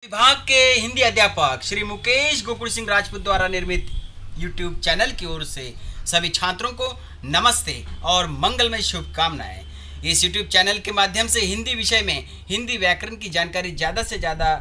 विभाग के हिंदी अध्यापक श्री मुकेश गोकुल सिंह राजपूत द्वारा निर्मित YouTube चैनल की ओर से सभी छात्रों को नमस्ते और मंगलमय शुभकामनाएं। इस YouTube चैनल के माध्यम से हिंदी विषय में हिंदी व्याकरण की जानकारी ज़्यादा से ज़्यादा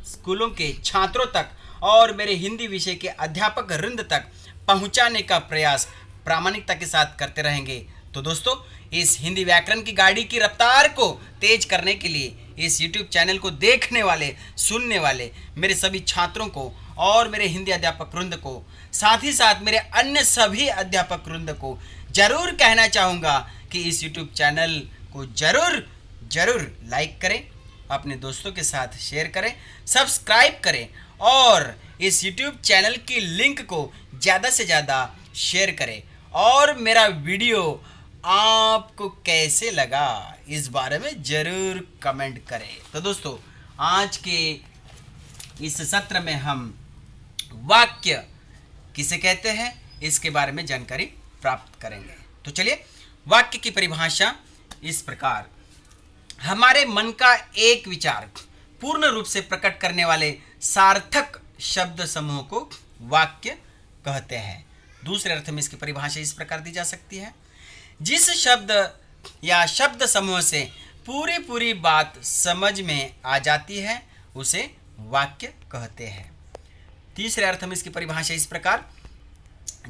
स्कूलों के छात्रों तक और मेरे हिंदी विषय के अध्यापक वृंद तक पहुंचाने का प्रयास प्रामाणिकता के साथ करते रहेंगे। तो दोस्तों, इस हिंदी व्याकरण की गाड़ी की रफ्तार को तेज करने के लिए इस YouTube चैनल को देखने वाले, सुनने वाले मेरे सभी छात्रों को और मेरे हिंदी अध्यापक वृंद को, साथ ही साथ मेरे अन्य सभी अध्यापक वृंद को जरूर कहना चाहूँगा कि इस YouTube चैनल को जरूर लाइक करें, अपने दोस्तों के साथ शेयर करें, सब्सक्राइब करें और इस YouTube चैनल की लिंक को ज़्यादा से ज़्यादा शेयर करें। और मेरा वीडियो आपको कैसे लगा इस बारे में जरूर कमेंट करें। तो दोस्तों, आज के इस सत्र में हम वाक्य किसे कहते हैं इसके बारे में जानकारी प्राप्त करेंगे। तो चलिए, वाक्य की परिभाषा इस प्रकार: हमारे मन का एक विचार पूर्ण रूप से प्रकट करने वाले सार्थक शब्द समूह को वाक्य कहते हैं। दूसरे अर्थ में इसकी परिभाषा इस प्रकार दी जा सकती है: जिस शब्द या शब्द समूह से पूरी बात समझ में आ जाती है उसे वाक्य कहते हैं। तीसरे अर्थ में इसकी परिभाषा इस प्रकार: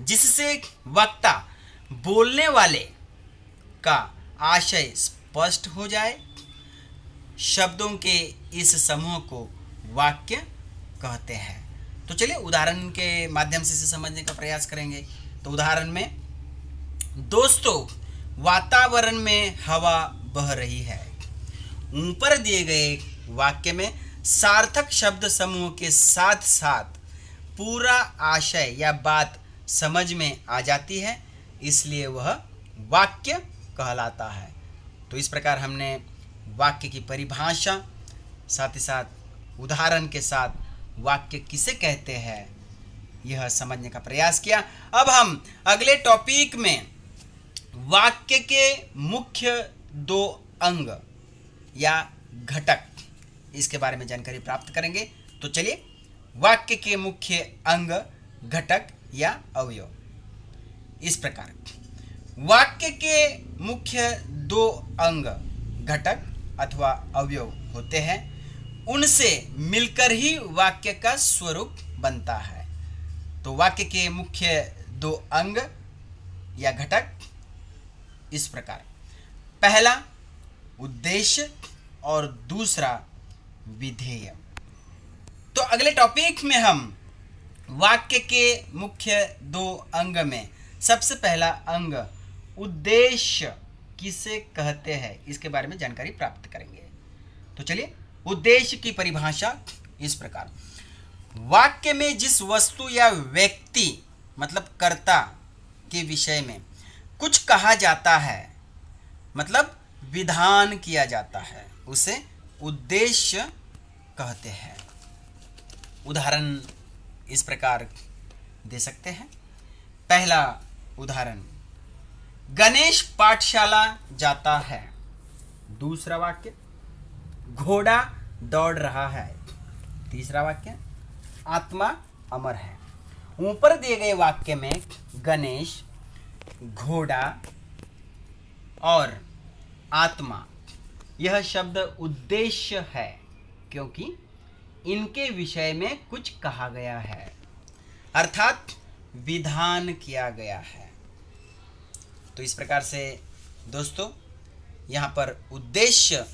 जिससे वक्ता बोलने वाले का आशय स्पष्ट हो जाए, शब्दों के इस समूह को वाक्य कहते हैं। तो चलिए उदाहरण के माध्यम से इसे समझने का प्रयास करेंगे। तो उदाहरण में, दोस्तों वातावरण में हवा बह रही है। ऊपर दिए गए वाक्य में सार्थक शब्द समूह के साथ साथ पूरा आशय या बात समझ में आ जाती है, इसलिए वह वाक्य कहलाता है। तो इस प्रकार हमने वाक्य की परिभाषा साथ ही साथ उदाहरण के साथ वाक्य किसे कहते हैं यह समझने का प्रयास किया। अब हम अगले टॉपिक में वाक्य के मुख्य दो अंग या घटक इसके बारे में जानकारी प्राप्त करेंगे। तो चलिए, वाक्य के मुख्य अंग, घटक या अवयव इस प्रकार: वाक्य के मुख्य दो अंग, घटक अथवा अवयव होते हैं, उनसे मिलकर ही वाक्य का स्वरूप बनता है। तो वाक्य के मुख्य दो अंग या घटक इस प्रकार: पहला उद्देश्य और दूसरा विधेय। तो अगले टॉपिक में हम वाक्य के मुख्य दो अंग में सबसे पहला अंग उद्देश्य किसे कहते हैं इसके बारे में जानकारी प्राप्त करेंगे। तो चलिए, उद्देश्य की परिभाषा इस प्रकार: वाक्य में जिस वस्तु या व्यक्ति मतलब कर्ता के विषय में कुछ कहा जाता है, मतलब विधान किया जाता है, उसे उद्देश्य कहते हैं। उदाहरण इस प्रकार दे सकते हैं। पहला उदाहरण, गणेश पाठशाला जाता है। दूसरा वाक्य, घोड़ा दौड़ रहा है। तीसरा वाक्य, आत्मा अमर है। ऊपर दिए गए वाक्य में गणेश, घोड़ा और आत्मा यह शब्द उद्देश्य है, क्योंकि इनके विषय में कुछ कहा गया है, अर्थात विधान किया गया है। तो इस प्रकार से दोस्तों, यहाँ पर उद्देश्य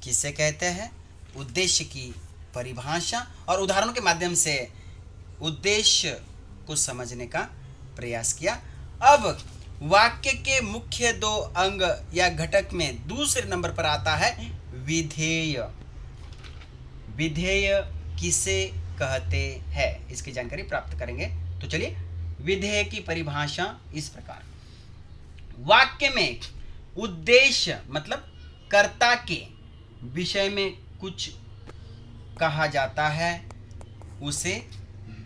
किसे कहते हैं, उद्देश्य की परिभाषा और उदाहरणों के माध्यम से उद्देश्य को समझने का प्रयास किया। अब वाक्य के मुख्य दो अंग या घटक में दूसरे नंबर पर आता है विधेय। विधेय किसे कहते हैं इसकी जानकारी प्राप्त करेंगे। तो चलिए, विधेय की परिभाषा इस प्रकार: वाक्य में उद्देश्य मतलब कर्ता के विषय में कुछ कहा जाता है, उसे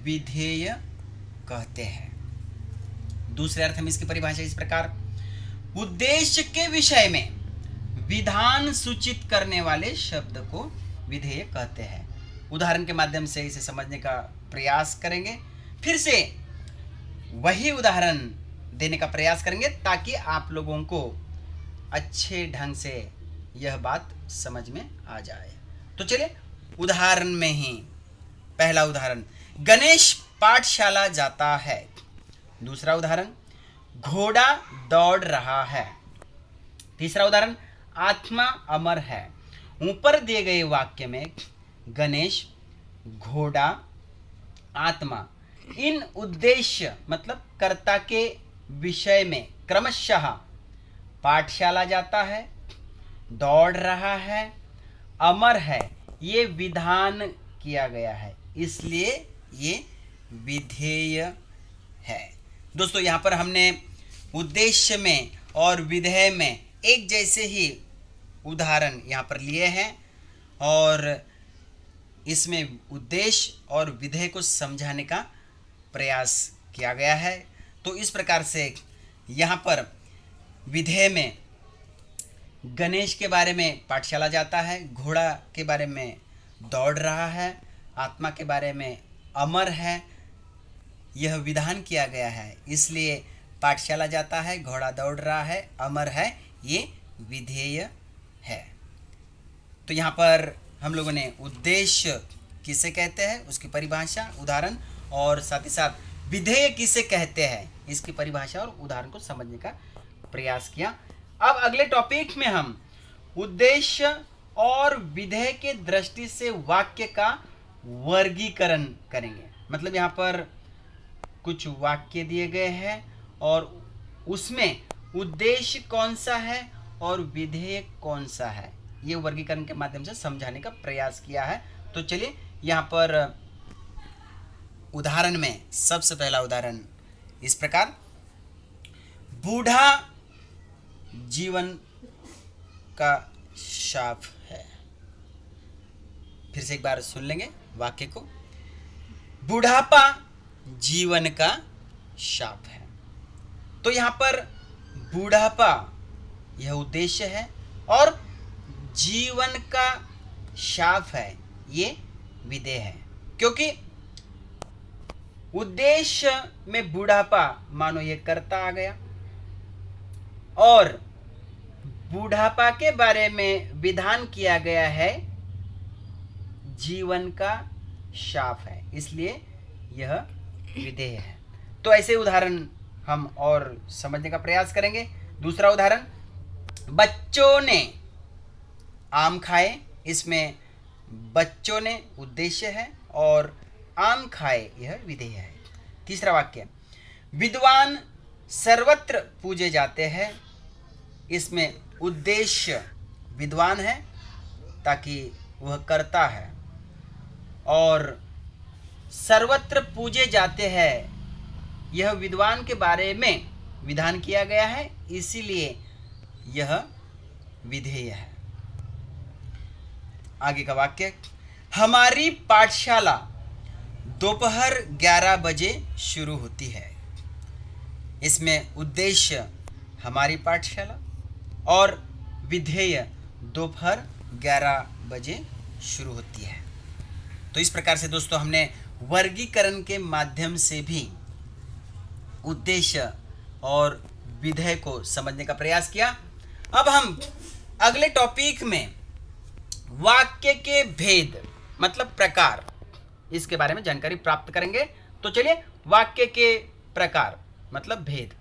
विधेय कहते हैं। दूसरे अर्थ में इसकी परिभाषा इस प्रकार: उद्देश्य के विषय में विधान सूचित करने वाले शब्द को विधेय कहते हैं। उदाहरण के माध्यम से इसे समझने का प्रयास करेंगे। फिर से वही उदाहरण देने का प्रयास करेंगे ताकि आप लोगों को अच्छे ढंग से यह बात समझ में आ जाए। तो चलिए उदाहरण में ही पहला उदाहरण, गणेश पाठशाला जाता है। दूसरा उदाहरण, घोड़ा दौड़ रहा है। तीसरा उदाहरण, आत्मा अमर है। ऊपर दिए गए वाक्य में गणेश, घोड़ा, आत्मा, इन उद्देश्य मतलब कर्ता के विषय में क्रमशः पाठशाला जाता है, दौड़ रहा है, अमर है, ये विधान किया गया है, इसलिए ये विधेय है। दोस्तों यहाँ पर हमने उद्देश्य में और विधेय में एक जैसे ही उदाहरण यहाँ पर लिए हैं और इसमें उद्देश्य और विधेय को समझाने का प्रयास किया गया है। तो इस प्रकार से यहाँ पर विधेय में गणेश के बारे में पाठशाला जाता है, घोड़ा के बारे में दौड़ रहा है, आत्मा के बारे में अमर है, यह विधान किया गया है, इसलिए पाठशाला जाता है, घोड़ा दौड़ रहा है, अमर है, ये विधेय है। तो यहाँ पर हम लोगों ने उद्देश्य किसे कहते हैं उसकी परिभाषा, उदाहरण और साथ ही साथ विधेय किसे कहते हैं इसकी परिभाषा और उदाहरण को समझने का प्रयास किया। अब अगले टॉपिक में हम उद्देश्य और विधेय के दृष्टि से वाक्य का वर्गीकरण करेंगे। मतलब यहाँ पर कुछ वाक्य दिए गए हैं और उसमें उद्देश्य कौन सा है और विधेय कौन सा है, ये वर्गीकरण के माध्यम से समझाने का प्रयास किया है। तो चलिए यहाँ पर उदाहरण में सबसे पहला उदाहरण इस प्रकार, बूढ़ा जीवन का शाप है। फिर से एक बार सुन लेंगे वाक्य को, बुढ़ापा जीवन का शाप है। तो यहाँ पर बुढ़ापा यह उद्देश्य है और जीवन का शाप है, ये विधेय है। क्योंकि उद्देश्य में बुढ़ापा मानो ये कर्ता आ गया और बुढ़ापा के बारे में विधान किया गया है, जीवन का शाप है, इसलिए यह विधेय है। तो ऐसे उदाहरण हम और समझने का प्रयास करेंगे। दूसरा उदाहरण, बच्चों ने आम खाए। इसमें बच्चों ने उद्देश्य है और आम खाए यह विधेय है। तीसरा वाक्य, विद्वान सर्वत्र पूजे जाते हैं। इसमें उद्देश्य विद्वान है ताकि वह कर्ता है और सर्वत्र पूजे जाते हैं यह विद्वान के बारे में विधान किया गया है, इसीलिए यह विधेय है। आगे का वाक्य, हमारी पाठशाला दोपहर 11 बजे शुरू होती है। इसमें उद्देश्य हमारी पाठशाला और विधेय दोपहर 11 बजे शुरू होती है। तो इस प्रकार से दोस्तों हमने वर्गीकरण के माध्यम से भी उद्देश्य और विधेय को समझने का प्रयास किया। अब हम अगले टॉपिक में वाक्य के भेद मतलब प्रकार, इसके बारे में जानकारी प्राप्त करेंगे। तो चलिए वाक्य के प्रकार मतलब भेद।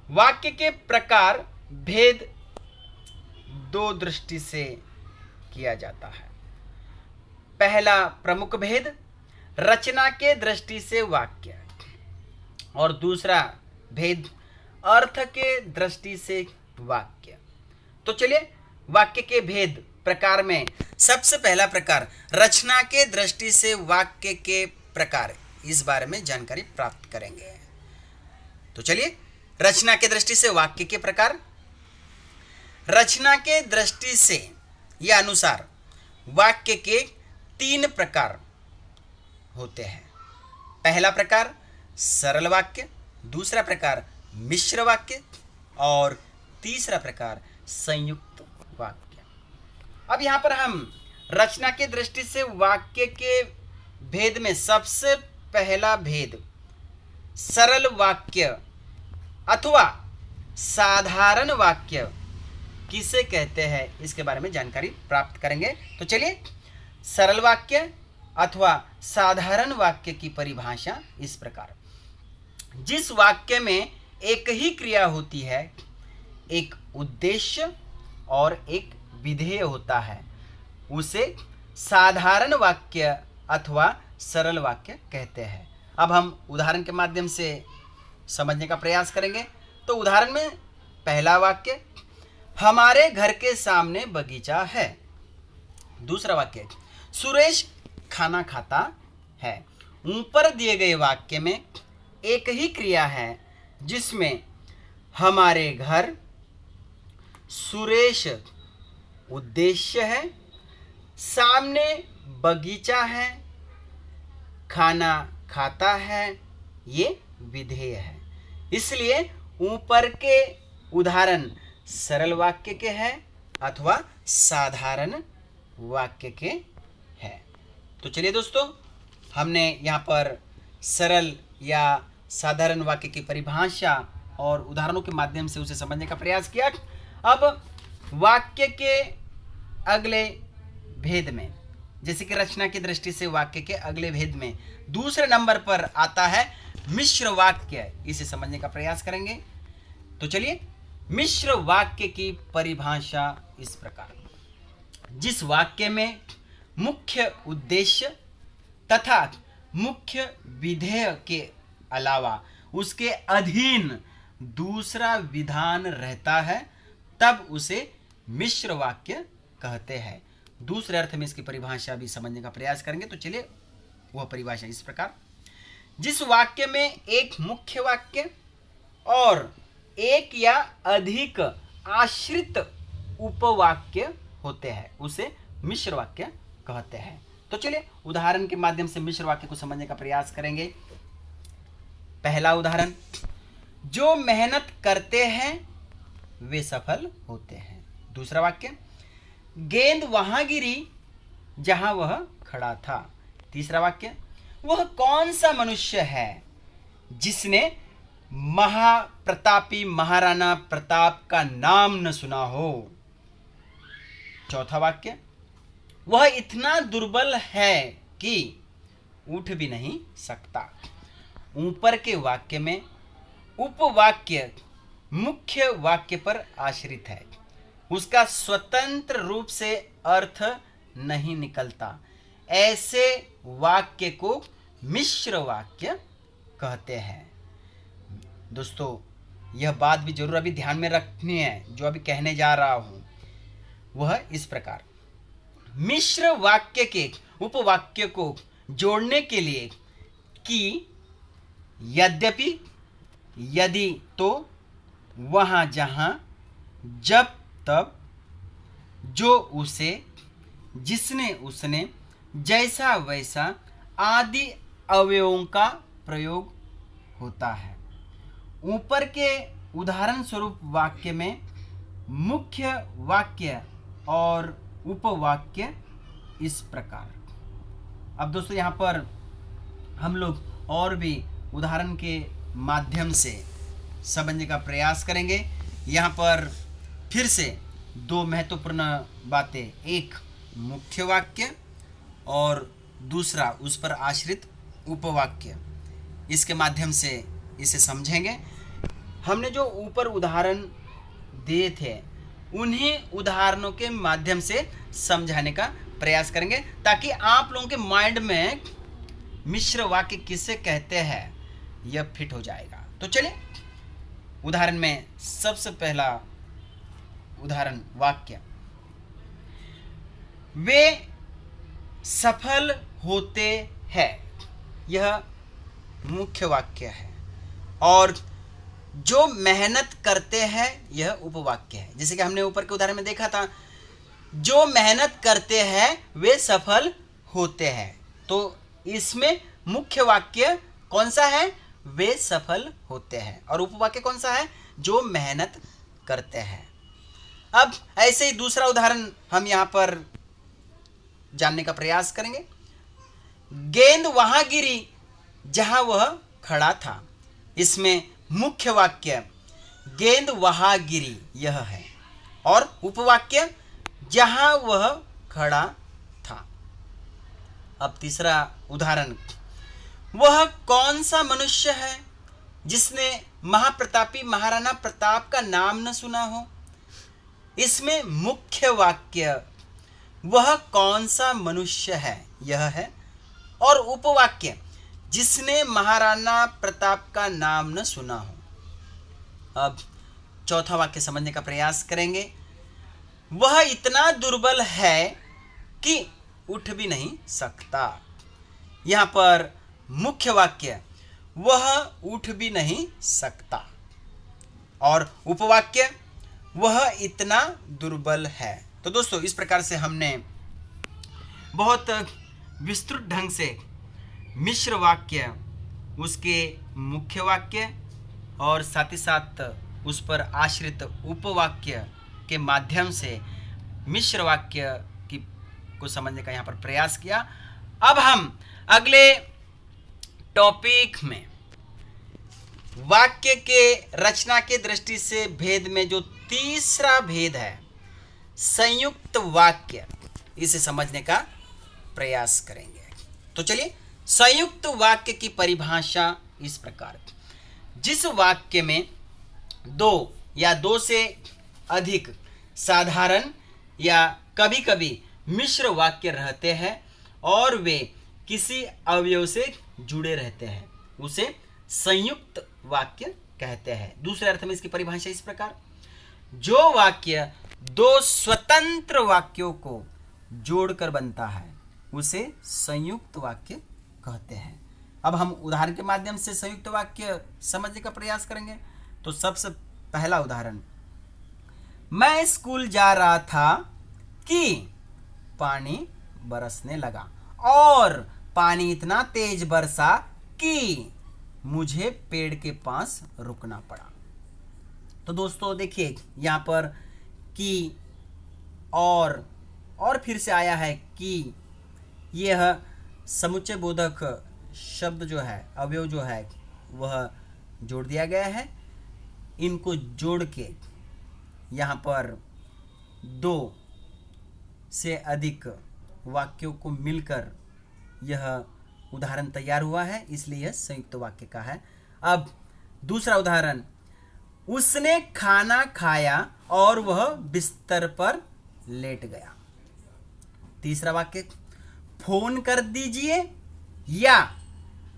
वाक्य के प्रकार भेद दो दृष्टि से किया जाता है। पहला प्रमुख भेद रचना के दृष्टि से वाक्य और दूसरा भेद अर्थ के दृष्टि से वाक्य। तो चलिए वाक्य के भेद प्रकार में सबसे पहला प्रकार रचना के दृष्टि से वाक्य के प्रकार, इस बारे में जानकारी प्राप्त करेंगे। तो चलिए रचना के दृष्टि से वाक्य के प्रकार। रचना के दृष्टि से या अनुसार वाक्य के 3 प्रकार होते हैं। पहला प्रकार सरल वाक्य, दूसरा प्रकार मिश्र वाक्य और तीसरा प्रकार संयुक्त वाक्य। अब यहाँ पर हम रचना की दृष्टि से वाक्य के भेद में सबसे पहला भेद सरल वाक्य अथवा साधारण वाक्य किसे कहते हैं, इसके बारे में जानकारी प्राप्त करेंगे। तो चलिए, सरल वाक्य अथवा साधारण वाक्य की परिभाषा इस प्रकार। जिस वाक्य में एक ही क्रिया होती है, एक उद्देश्य और एक विधेय होता है, उसे साधारण वाक्य अथवा सरल वाक्य कहते हैं। अब हम उदाहरण के माध्यम से समझने का प्रयास करेंगे। तो उदाहरण में पहला वाक्य, हमारे घर के सामने बगीचा है। दूसरा वाक्य, सुरेश खाना खाता है। ऊपर दिए गए वाक्य में एक ही क्रिया है जिसमें हमारे घर, सुरेश उद्देश्य है, सामने बगीचा है, खाना खाता है, ये विधेय है। इसलिए ऊपर के उदाहरण सरल वाक्य के हैं अथवा साधारण वाक्य के हैं। तो चलिए दोस्तों, हमने यहाँ पर सरल या साधारण वाक्य की परिभाषा और उदाहरणों के माध्यम से उसे समझने का प्रयास किया। अब वाक्य के अगले भेद में, जैसे कि रचना की दृष्टि से वाक्य के अगले भेद में दूसरे नंबर पर आता है मिश्र वाक्य। इसे समझने का प्रयास करेंगे। तो चलिए, मिश्र वाक्य की परिभाषा इस प्रकार। जिस वाक्य में मुख्य उद्देश्य तथा मुख्य विधेय के अलावा उसके अधीन दूसरा विधान रहता है, तब उसे मिश्र वाक्य कहते हैं। दूसरे अर्थ में इसकी परिभाषा भी समझने का प्रयास करेंगे। तो चलिए, वह परिभाषा इस प्रकार। जिस वाक्य में एक मुख्य वाक्य और एक या अधिक आश्रित उपवाक्य होते हैं, उसे मिश्र वाक्य कहते हैं। तो चलिए, उदाहरण के माध्यम से मिश्र वाक्य को समझने का प्रयास करेंगे। पहला उदाहरण, जो मेहनत करते हैं वे सफल होते हैं। दूसरा वाक्य, गेंद वहां गिरी जहां वह खड़ा था। तीसरा वाक्य, वह कौन सा मनुष्य है जिसने महाप्रतापी महाराणा प्रताप का नाम न सुना हो। चौथा वाक्य, वह इतना दुर्बल है कि उठ भी नहीं सकता। ऊपर के वाक्य में उपवाक्य मुख्य वाक्य पर आश्रित है, उसका स्वतंत्र रूप से अर्थ नहीं निकलता। ऐसे वाक्य को मिश्र वाक्य कहते हैं। दोस्तों, यह बात भी जरूर अभी ध्यान में रखनी है, जो अभी कहने जा रहा हूं वह इस प्रकार। मिश्र वाक्य के उपवाक्य को जोड़ने के लिए कि, यद्यपि, यदि, तो, वहां जहां, जब तब, जो उसे, जिसने उसने, जैसा वैसा आदि अवयवों का प्रयोग होता है। ऊपर के उदाहरण स्वरूप वाक्य में मुख्य वाक्य और उपवाक्य इस प्रकार। अब दोस्तों, यहाँ पर हम लोग और भी उदाहरण के माध्यम से समझने का प्रयास करेंगे। यहाँ पर फिर से दो महत्वपूर्ण बातें, एक मुख्य वाक्य और दूसरा उस पर आश्रित उपवाक्य, इसके माध्यम से इसे समझेंगे। हमने जो ऊपर उदाहरण दिए थे उन्हीं उदाहरणों के माध्यम से समझाने का प्रयास करेंगे, ताकि आप लोगों के माइंड में मिश्र वाक्य किसे कहते हैं यह फिट हो जाएगा। तो चलिए, उदाहरण में सबसे पहला उदाहरण वाक्य, वे सफल होते हैं, यह मुख्य वाक्य है, और जो मेहनत करते हैं यह उपवाक्य है। जैसे कि हमने ऊपर के उदाहरण में देखा था, जो मेहनत करते हैं वे सफल होते हैं, तो इसमें मुख्य वाक्य कौन सा है, वे सफल होते हैं, और उपवाक्य कौन सा है, जो मेहनत करते हैं। अब ऐसे ही दूसरा उदाहरण हम यहाँ पर जानने का प्रयास करेंगे। गेंद वहां गिरी जहां वह खड़ा था। इसमें मुख्य वाक्य गेंद वहां गिरी यह है और उपवाक्य जहां वह खड़ा था। अब तीसरा उदाहरण, वह कौन सा मनुष्य है जिसने महाप्रतापी महाराणा प्रताप का नाम न सुना हो। इसमें मुख्य वाक्य वह कौन सा मनुष्य है यह है और उपवाक्य जिसने महाराणा प्रताप का नाम न सुना हो। अब चौथा वाक्य समझने का प्रयास करेंगे। वह इतना दुर्बल है कि उठ भी नहीं सकता। यहाँ पर मुख्य वाक्य वह उठ भी नहीं सकता और उपवाक्य वह इतना दुर्बल है। तो दोस्तों, इस प्रकार से हमने बहुत विस्तृत ढंग से मिश्र वाक्य, उसके मुख्य वाक्य और साथ ही साथ उस पर आश्रित उपवाक्य के माध्यम से मिश्र वाक्य को समझने का यहाँ पर प्रयास किया। अब हम अगले टॉपिक में वाक्य के रचना के दृष्टि से भेद में जो तीसरा भेद है संयुक्त वाक्य, इसे समझने का प्रयास करेंगे। तो चलिए, संयुक्त वाक्य की परिभाषा इस प्रकार, जिस वाक्य में दो या दो से अधिक साधारण या कभी कभी मिश्र वाक्य रहते हैं और वे किसी अवयव से जुड़े रहते हैं, उसे संयुक्त वाक्य कहते हैं। दूसरे अर्थ में इसकी परिभाषा इस प्रकार, जो वाक्य दो स्वतंत्र वाक्यों को जोड़कर बनता है उसे संयुक्त वाक्य कहते हैं। अब हम उदाहरण के माध्यम से संयुक्त वाक्य समझने का प्रयास करेंगे। तो सबसे पहला उदाहरण, मैं स्कूल जा रहा था कि पानी बरसने लगा और पानी इतना तेज बरसा कि मुझे पेड़ के पास रुकना पड़ा। तो दोस्तों देखिए, यहाँ पर कि और फिर से आया है कि, यह समुच्चय बोधक शब्द जो है, अवयव जो है, वह जोड़ दिया गया है। इनको जोड़ के यहाँ पर दो से अधिक वाक्यों को मिलकर यह उदाहरण तैयार हुआ है, इसलिए यह संयुक्त वाक्य का है। अब दूसरा उदाहरण, उसने खाना खाया और वह बिस्तर पर लेट गया। तीसरा वाक्य, फोन कर दीजिए या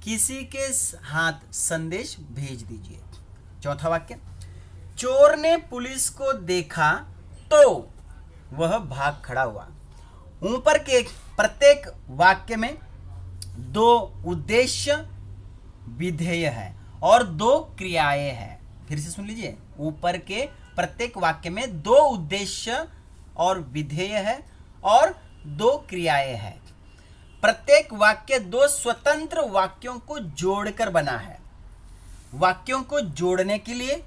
किसी के हाथ संदेश भेज दीजिए। चौथा वाक्य, चोर ने पुलिस को देखा तो वह भाग खड़ा हुआ। ऊपर के प्रत्येक वाक्य में दो उद्देश्य विधेय है और दो क्रियाएं हैं। फिर से सुन लीजिए, ऊपर के प्रत्येक वाक्य में दो उद्देश्य और विधेय है और दो क्रियाएं हैं। प्रत्येक वाक्य दो स्वतंत्र वाक्यों को जोड़कर बना है। वाक्यों को जोड़ने के लिए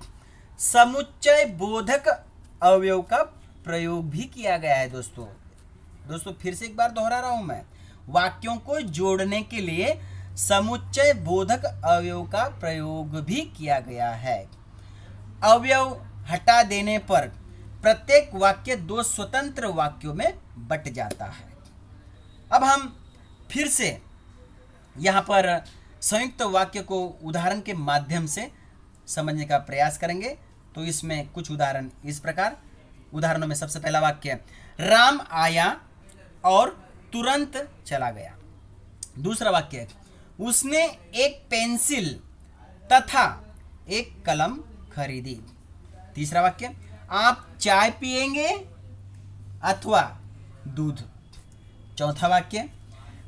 समुच्चय बोधक अवयव का प्रयोग भी किया गया है। दोस्तों फिर से एक बार दोहरा रहा हूं मैं, वाक्यों को जोड़ने के लिए समुच्चय बोधक अवयव का प्रयोग भी किया गया है। अवयव हटा देने पर प्रत्येक वाक्य दो स्वतंत्र वाक्यों में बट जाता है। अब हम फिर से यहाँ पर संयुक्त वाक्य को उदाहरण के माध्यम से समझने का प्रयास करेंगे। तो इसमें कुछ उदाहरण इस प्रकार, उदाहरणों में सबसे पहला वाक्य, राम आया और तुरंत चला गया। दूसरा वाक्य, उसने एक पेंसिल तथा एक कलम खरीदी। तीसरा वाक्य, आप चाय पिएंगे अथवा दूध। चौथा वाक्य,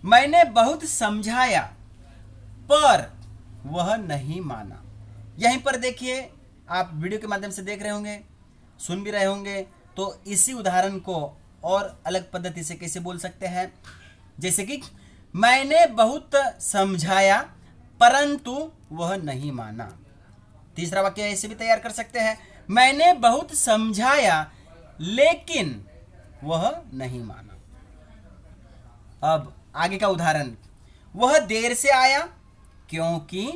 मैंने बहुत समझाया पर वह नहीं माना। यहीं पर देखिए, आप वीडियो के माध्यम से देख रहे होंगे, सुन भी रहे होंगे, तो इसी उदाहरण को और अलग पद्धति से कैसे बोल सकते हैं, जैसे कि मैंने बहुत समझाया परंतु वह नहीं माना। तीसरा वाक्य ऐसे भी तैयार कर सकते हैं, मैंने बहुत समझाया लेकिन वह नहीं माना। अब आगे का उदाहरण, वह देर से आया क्योंकि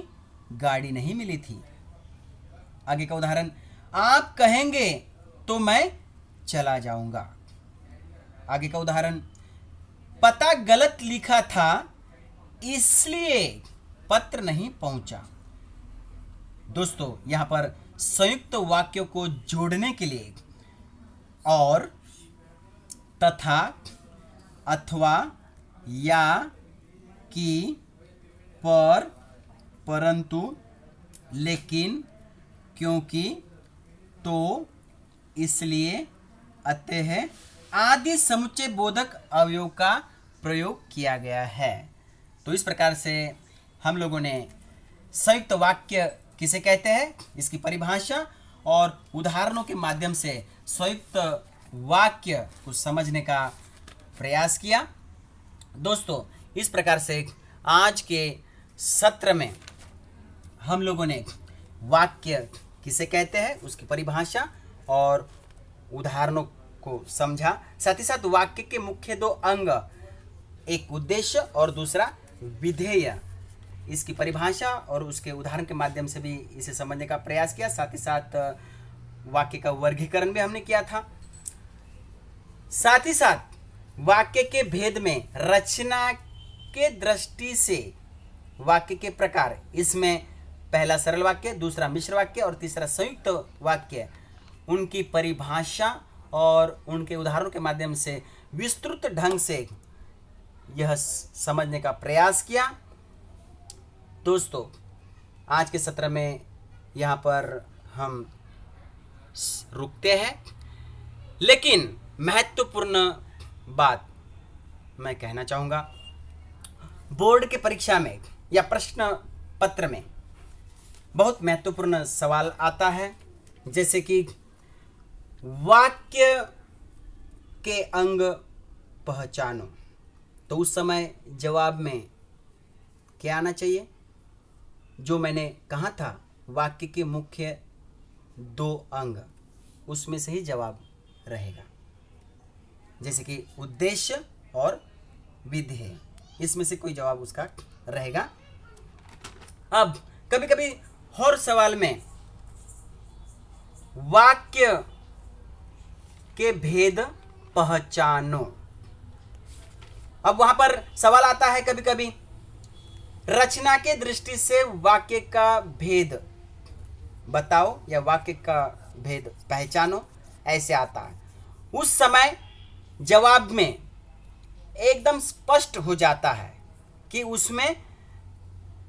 गाड़ी नहीं मिली थी। आगे का उदाहरण, आप कहेंगे तो मैं चला जाऊंगा। आगे का उदाहरण, पता गलत लिखा था इसलिए पत्र नहीं पहुंचा। दोस्तों, यहां पर संयुक्त वाक्यों को जोड़ने के लिए और, तथा, अथवा, या, कि, पर, परंतु, लेकिन, क्योंकि, तो, इसलिए, अतः आदि समुच्चय बोधक अवयव का प्रयोग किया गया है। तो इस प्रकार से हम लोगों ने संयुक्त वाक्य किसे कहते हैं, इसकी परिभाषा और उदाहरणों के माध्यम से संयुक्त वाक्य को समझने का प्रयास किया। दोस्तों, इस प्रकार से आज के सत्र में हम लोगों ने वाक्य किसे कहते हैं उसकी परिभाषा और उदाहरणों को समझा। साथ ही साथ वाक्य के मुख्य दो अंग, एक उद्देश्य और दूसरा विधेय, इसकी परिभाषा और उसके उदाहरण के माध्यम से भी इसे समझने का प्रयास किया। साथ ही साथ वाक्य का वर्गीकरण भी हमने किया था। साथ ही साथ वाक्य के भेद में रचना के दृष्टि से वाक्य के प्रकार, इसमें पहला सरल वाक्य, दूसरा मिश्र वाक्य और तीसरा संयुक्त वाक्य, उनकी परिभाषा और उनके उदाहरणों के माध्यम से विस्तृत ढंग से यह समझने का प्रयास किया। दोस्तों, आज के सत्र में यहाँ पर हम रुकते हैं, लेकिन महत्वपूर्ण बात मैं कहना चाहूँगा, बोर्ड के परीक्षा में या प्रश्न पत्र में बहुत महत्वपूर्ण सवाल आता है, जैसे कि वाक्य के अंग पहचानो। तो उस समय जवाब में क्या आना चाहिए? जो मैंने कहा था वाक्य के मुख्य दो अंग, उसमें से ही जवाब रहेगा, जैसे कि उद्देश्य और विधेय, इसमें से कोई जवाब उसका रहेगा। अब कभी कभी और सवाल में वाक्य के भेद पहचानो, अब वहां पर सवाल आता है कभी कभी, रचना के दृष्टि से वाक्य का भेद बताओ या वाक्य का भेद पहचानो, ऐसे आता है। उस समय जवाब में एकदम स्पष्ट हो जाता है कि उसमें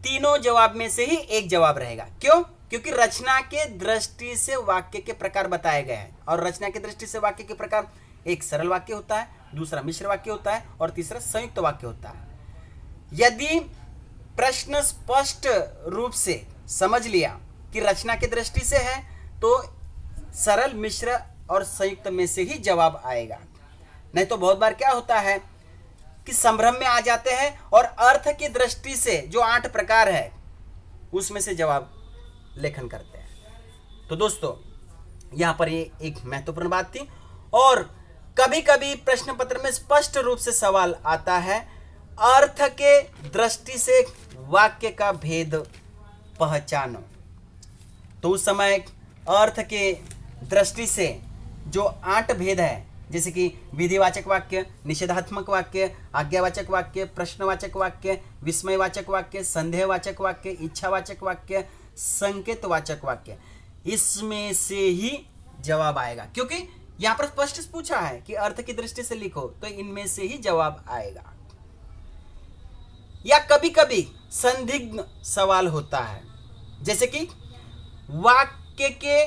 तीनों जवाब में से ही एक जवाब रहेगा। क्यों? क्योंकि रचना के दृष्टि से वाक्य के प्रकार बताए गए हैं, और रचना के दृष्टि से वाक्य के प्रकार, एक सरल वाक्य होता है, दूसरा मिश्र वाक्य होता है और तीसरा संयुक्त वाक्य होता है। यदि प्रश्न स्पष्ट रूप से समझ लिया कि रचना की दृष्टि से है, तो सरल, मिश्र और संयुक्त में से ही जवाब आएगा। नहीं तो बहुत बार क्या होता है कि संभ्रम में आ जाते हैं और अर्थ की दृष्टि से जो 8 प्रकार है उसमें से जवाब लेखन करते हैं। तो दोस्तों, यहाँ पर ये एक महत्वपूर्ण बात थी। और कभी कभी प्रश्न पत्र में स्पष्ट रूप से सवाल आता है, अर्थ के दृष्टि से वाक्य का भेद पहचानो। तो उस समय अर्थ के दृष्टि से जो 8 भेद है, जैसे कि विधिवाचक वाक्य, निषेधात्मक वाक्य, आज्ञावाचक वाक्य, प्रश्नवाचक वाक्य, विस्मयवाचक वाक्य, संदेहवाचक वाक्य, इच्छावाचक वाक्य, संकेतवाचक वाक्य, इसमें से ही जवाब आएगा। क्योंकि यहां पर स्पष्ट पूछा है कि अर्थ की दृष्टि से लिखो, तो इनमें से ही जवाब आएगा। या कभी कभी संदिग्ध सवाल होता है, जैसे कि वाक्य के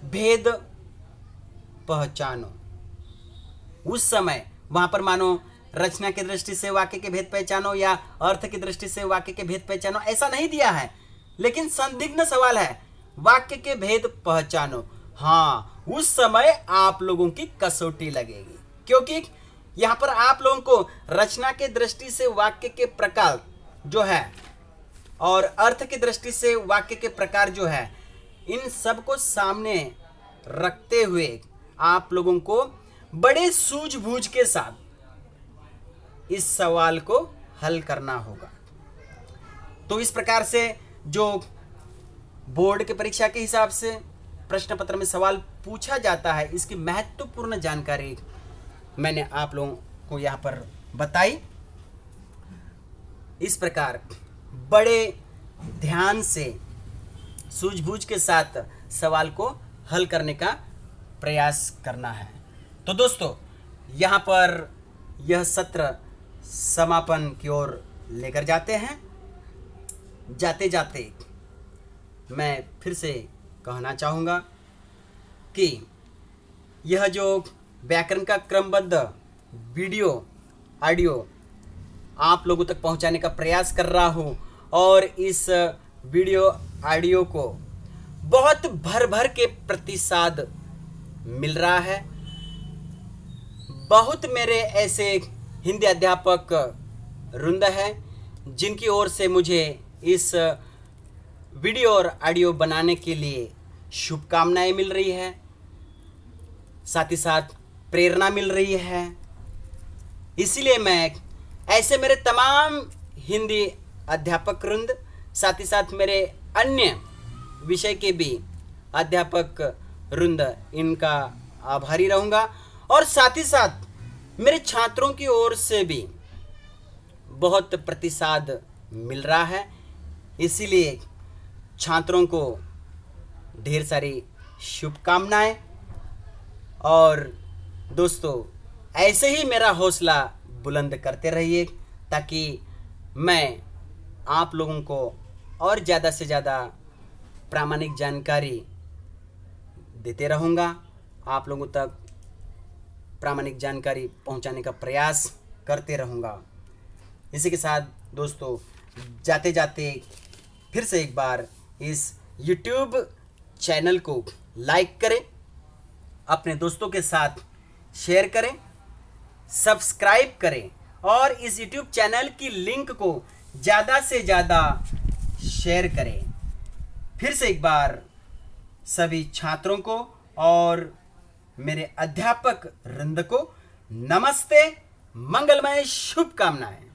भेद पहचानो। उस समय वहां पर मानो रचना की दृष्टि से वाक्य के भेद पहचानो या अर्थ की दृष्टि से वाक्य के भेद पहचानो, ऐसा नहीं दिया है, लेकिन संदिग्ध सवाल है, वाक्य के भेद पहचानो। हाँ, उस समय आप लोगों की कसौटी लगेगी, क्योंकि यहां पर आप लोगों को रचना के दृष्टि से वाक्य के प्रकार जो है और अर्थ की दृष्टि से वाक्य के प्रकार जो है, इन सबको सामने रखते हुए आप लोगों को बड़े सूझबूझ के साथ इस सवाल को हल करना होगा। तो इस प्रकार से जो बोर्ड की परीक्षा के हिसाब से प्रश्न पत्र में सवाल पूछा जाता है, इसकी महत्वपूर्ण जानकारी मैंने आप लोगों को यहाँ पर बताई। इस प्रकार बड़े ध्यान से सूझबूझ के साथ सवाल को हल करने का प्रयास करना है। तो दोस्तों, यहाँ पर यह सत्र समापन की ओर लेकर जाते हैं। जाते जाते मैं फिर से कहना चाहूँगा कि यह जो व्याकरण का क्रमबद्ध वीडियो ऑडियो आप लोगों तक पहुंचाने का प्रयास कर रहा हूं, और इस वीडियो ऑडियो को बहुत भर भर के प्रतिसाद मिल रहा है। बहुत मेरे ऐसे हिंदी अध्यापक वृंद हैं जिनकी ओर से मुझे इस वीडियो और ऑडियो बनाने के लिए शुभकामनाएं मिल रही है, साथ ही साथ प्रेरणा मिल रही है। इसीलिए मैं ऐसे मेरे तमाम हिंदी अध्यापक वृंद, साथ ही साथ मेरे अन्य विषय के भी अध्यापक वृंद, इनका आभारी रहूँगा। और साथ ही साथ मेरे छात्रों की ओर से भी बहुत प्रतिसाद मिल रहा है, इसीलिए छात्रों को ढेर सारी शुभकामनाएं। और दोस्तों, ऐसे ही मेरा हौसला बुलंद करते रहिए, ताकि मैं आप लोगों को और ज़्यादा से ज़्यादा प्रामाणिक जानकारी देते रहूँगा, आप लोगों तक प्रामाणिक जानकारी पहुँचाने का प्रयास करते रहूँगा। इसी के साथ दोस्तों, जाते जाते फिर से एक बार इस YouTube चैनल को लाइक करें, अपने दोस्तों के साथ शेयर करें, सब्सक्राइब करें, और इस YouTube चैनल की लिंक को ज़्यादा से ज़्यादा शेयर करें। फिर से एक बार सभी छात्रों को और मेरे अध्यापक वृंद को नमस्ते, मंगलमय शुभकामनाएं।